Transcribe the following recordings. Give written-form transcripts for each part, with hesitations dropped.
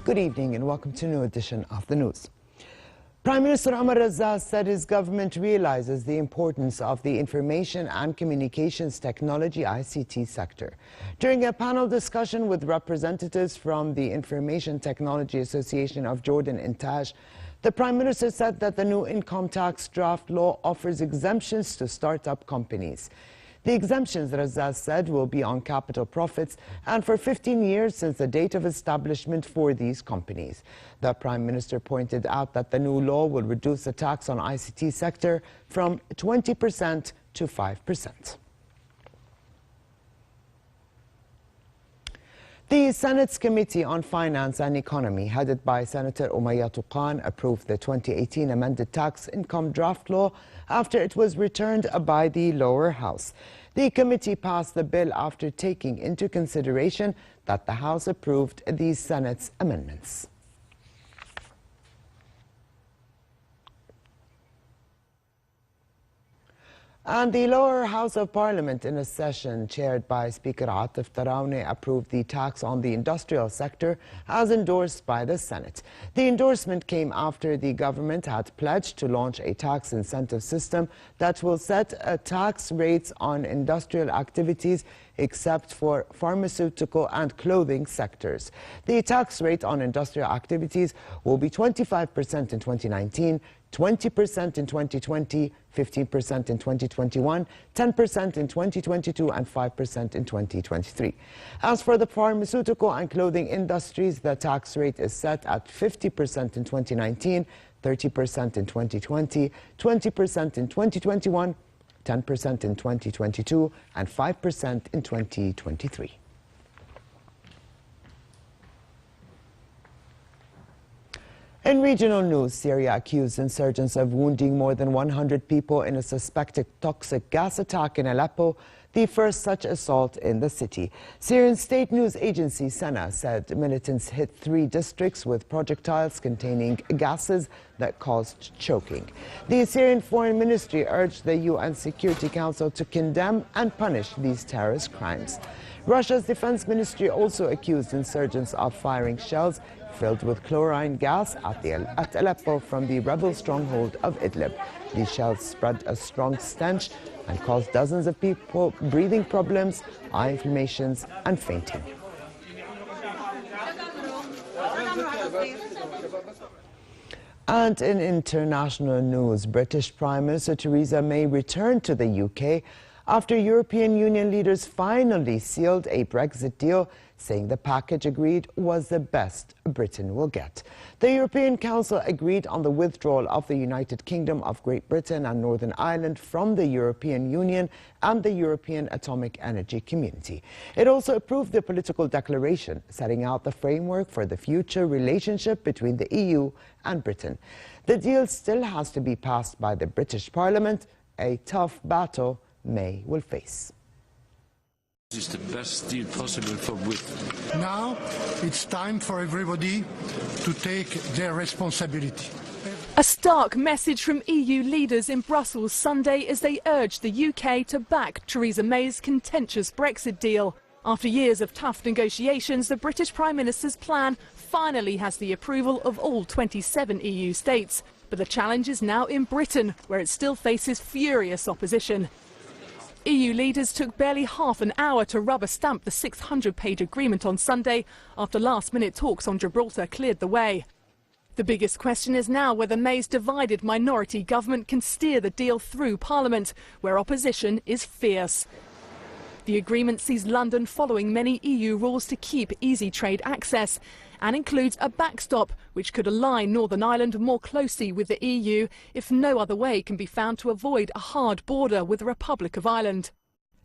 Good evening and welcome to a new edition of the news. Prime Minister Omar Razzaq said his government realizes the importance of the information and communications technology ICT sector. During a panel discussion with representatives from the Information Technology Association of Jordan in Taj, the Prime Minister said that the new income tax draft law offers exemptions to start-up companies. The exemptions, Razzaq said, will be on capital profits and for 15 years since the date of establishment for these companies. The Prime Minister pointed out that the new law will reduce the tax on ICT sector from 20% to 5%. The Senate's Committee on Finance and Economy, headed by Senator Umayyah Tuqan, approved the 2018 amended tax income draft law after it was returned by the lower house. The committee passed the bill after taking into consideration that the House approved the Senate's amendments. And the lower house of parliament, in a session chaired by Speaker Atif Tarawne, approved the tax on the industrial sector as endorsed by the Senate. The endorsement came after the government had pledged to launch a tax incentive system that will set tax rates on industrial activities except for pharmaceutical and clothing sectors. The tax rate on industrial activities will be 25% in 2019, 20% in 2020, 15% in 2021, 10% in 2022 and 5% in 2023. As for the pharmaceutical and clothing industries, the tax rate is set at 50% in 2019, 30% in 2020, 20% in 2021, 10% in 2022 and 5% in 2023. In regional news, Syria accused insurgents of wounding more than 100 people in a suspected toxic gas attack in Aleppo, the first such assault in the city. Syrian state news agency SANA said militants hit 3 districts with projectiles containing gases that caused choking. The Syrian Foreign Ministry urged the UN Security Council to condemn and punish these terrorist crimes. Russia's Defense Ministry also accused insurgents of firing shells filled with chlorine gas at Aleppo from the rebel stronghold of Idlib. These shells spread a strong stench and caused dozens of people breathing problems, eye inflammations and fainting. And in international news, British Prime Minister Theresa May returned to the UK after European Union leaders finally sealed a Brexit deal, saying the package agreed was the best Britain will get. The European Council agreed on the withdrawal of the United Kingdom of Great Britain and Northern Ireland from the European Union and the European Atomic Energy Community. It also approved the political declaration setting out the framework for the future relationship between the EU and Britain. The deal still has to be passed by the British Parliament, a tough battle May will face. This is the best deal possible for Britain. Now it's time for everybody to take their responsibility. A stark message from EU leaders in Brussels Sunday as they urged the UK to back Theresa May's contentious Brexit deal. After years of tough negotiations, the British Prime Minister's plan finally has the approval of all 27 EU states. But the challenge is now in Britain, where it still faces furious opposition. EU leaders took barely half an hour to rubber stamp the 600-page agreement on Sunday after last-minute talks on Gibraltar cleared the way. The biggest question is now whether May's divided minority government can steer the deal through Parliament, where opposition is fierce. The agreement sees London following many EU rules to keep easy trade access and includes a backstop which could align Northern Ireland more closely with the EU if no other way can be found to avoid a hard border with the Republic of Ireland.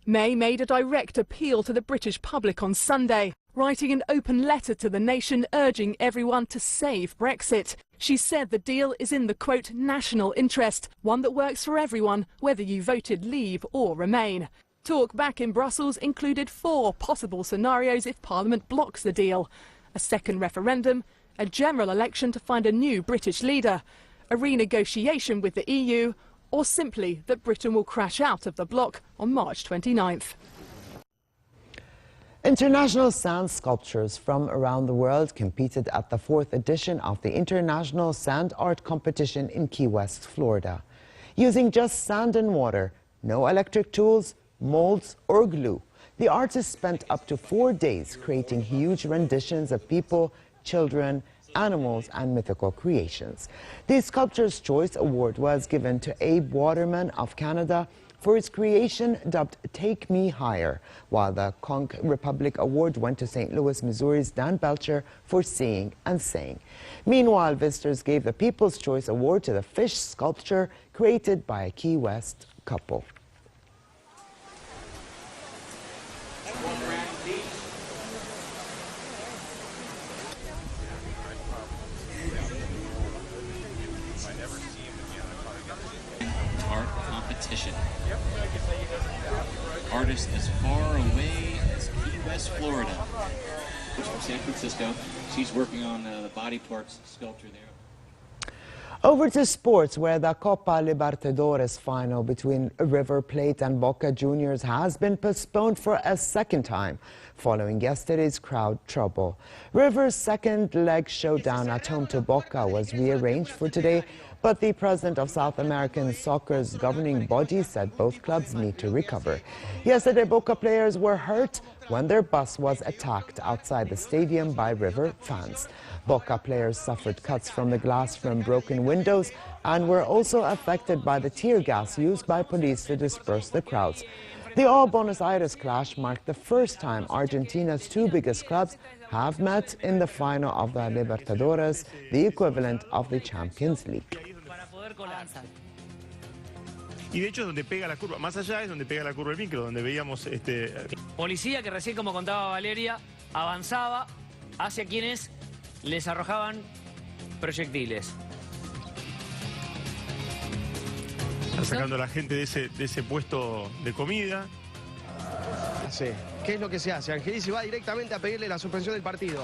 May made a direct appeal to the British public on Sunday, writing an open letter to the nation urging everyone to save Brexit. She said the deal is in the, quote, national interest, one that works for everyone, whether you voted leave or remain. Talk back in Brussels included 4 possible scenarios if Parliament blocks the deal. A second referendum, a general election to find a new British leader, a renegotiation with the EU, or simply that Britain will crash out of the bloc on March 29th. International sand sculptures from around the world competed at the 4th edition of the International Sand Art Competition in Key West, Florida. Using just sand and water, no electric tools, molds or glue, the artists spent up to 4 days creating huge renditions of people, children, animals and mythical creations. The Sculptor's Choice Award was given to Abe Waterman of Canada for his creation dubbed Take Me Higher, while the Conch Republic Award went to St. Louis, Missouri's Dan Belcher for Seeing and Saying. Meanwhile, visitors gave the People's Choice Award to the fish sculpture created by a Key West couple. Art competition. Artist as far away as Key West, Florida. From San Francisco. She's working on the body parts sculpture there. Over to sports, where the Copa Libertadores final between River Plate and Boca Juniors has been postponed for a second time, following yesterday's crowd trouble. River's second leg showdown at home to Boca was rearranged for today, but the president of South American soccer's governing body said both clubs need to recover. Yesterday, Boca players were hurt when their bus was attacked outside the stadium by River fans. Boca players suffered cuts from the glass from broken windows and were also affected by the tear gas used by police to disperse the crowds. The all-Buenos Aires clash marked the first time Argentina's two biggest clubs have met in the final of the Libertadores, the equivalent of the Champions League. Y de hecho donde pega la curva, más allá es donde pega la curva el micro, donde veíamos Policía que recién, como contaba Valeria, avanzaba hacia quienes les arrojaban proyectiles. Están sacando a la gente de ese puesto de comida. Sí. ¿Qué es lo que se hace? Angelici va directamente a pedirle la suspensión del partido.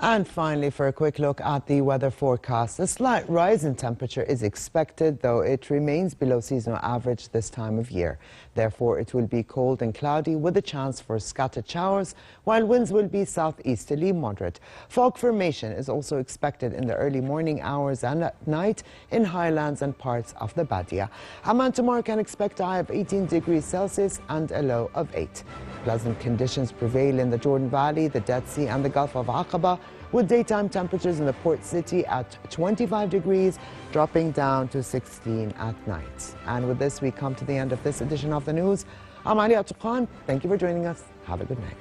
And finally, for a quick look at the weather forecast, a slight rise in temperature is expected, though it remains below seasonal average this time of year. Therefore, it will be cold and cloudy with a chance for scattered showers, while winds will be southeasterly moderate. Fog formation is also expected in the early morning hours and at night in highlands and parts of the Badia. Amman tomorrow can expect a high of 18 degrees Celsius and a low of 8. Pleasant conditions prevail in the Jordan Valley, the Dead Sea and the Gulf of Aqaba, with daytime temperatures in the port city at 25 degrees, dropping down to 16 at night. And with this, we come to the end of this edition of the news. I'm Ali Atuqan. Thank you for joining us. Have a good night.